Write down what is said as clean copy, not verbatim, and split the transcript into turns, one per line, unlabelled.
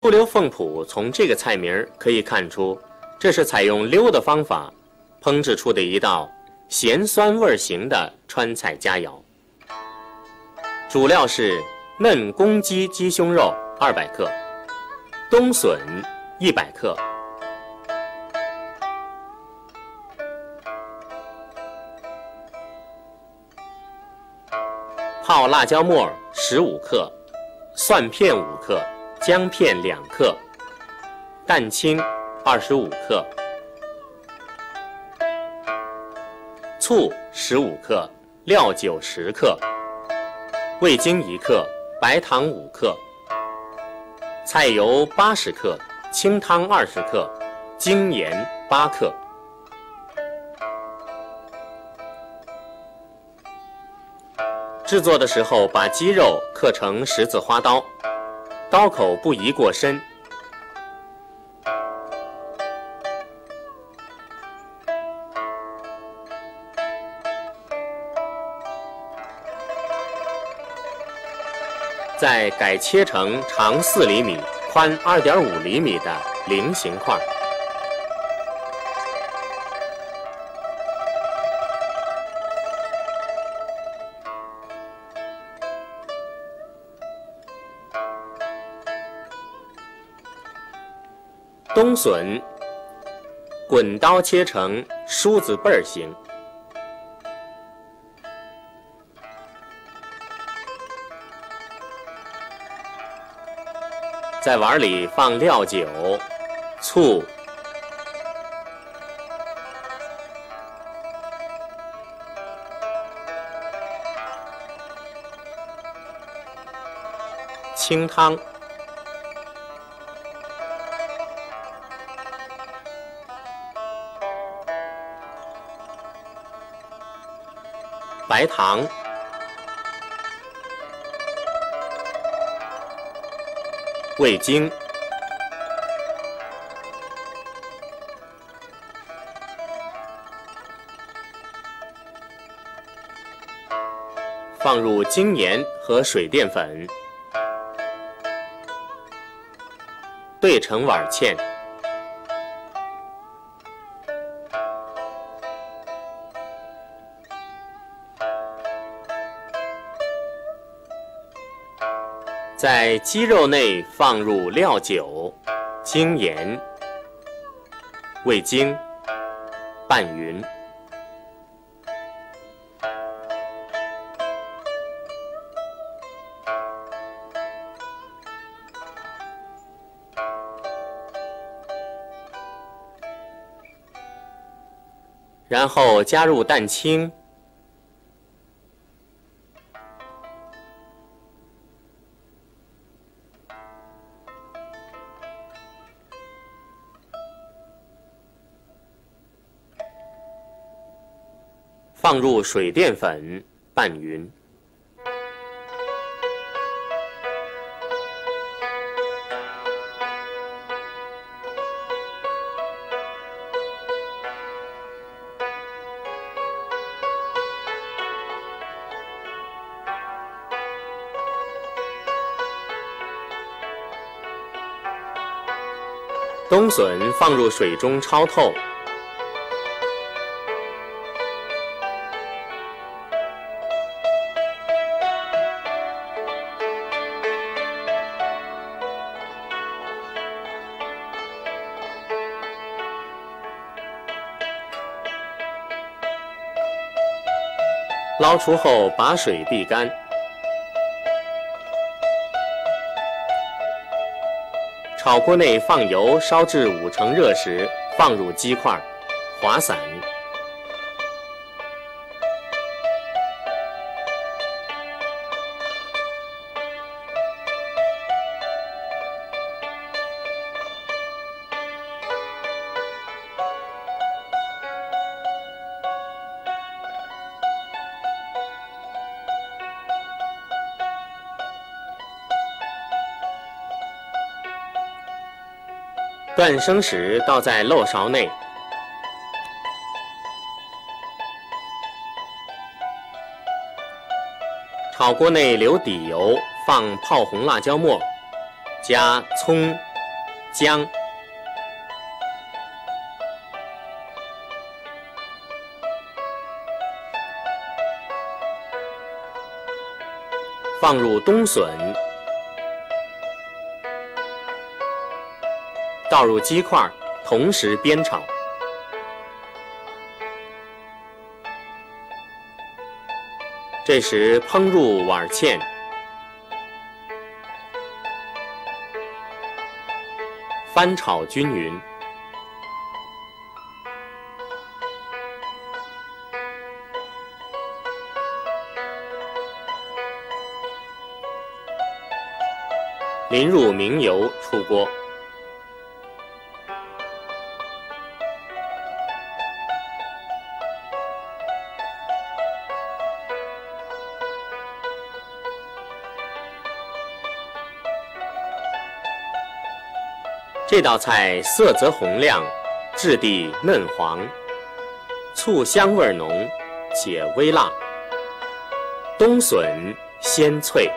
醋溜凤脯从这个菜名可以看出，这是采用溜的方法烹制出的一道咸酸味型的川菜佳肴。主料是嫩公鸡鸡胸肉200克，冬笋100克，泡辣椒末15克，蒜片5克，姜片2克，蛋清25克，醋15克，料酒10克，味精1克，白糖5克，菜油80克，清汤20克，精盐8克。制作的时候，把鸡肉刻成十字花刀，刀口不宜过深。再改切成长4厘米、宽2.5厘米的菱形块。冬笋滚刀切成梳子背形，在碗里放料酒、醋、清汤、白糖、味精、放入精盐和水淀粉，兑成碗芡。在鸡肉内放入料酒、精盐、味精，拌匀。然后加入蛋清、放入水淀粉，拌匀。冬笋放入水中焯透。捞出后，把水沥干。炒锅内放油，烧至5成热时，放入鸡块，滑散。断生石倒在漏勺内，炒锅内留底油，放泡红辣椒末，加葱、姜、放入冬笋，倒入鸡块，同时煸炒。这时烹入碗芡，翻炒均匀。淋入明油，出锅。这道菜色泽红亮，质地嫩黄，醋香味浓且微辣，冬笋鲜脆。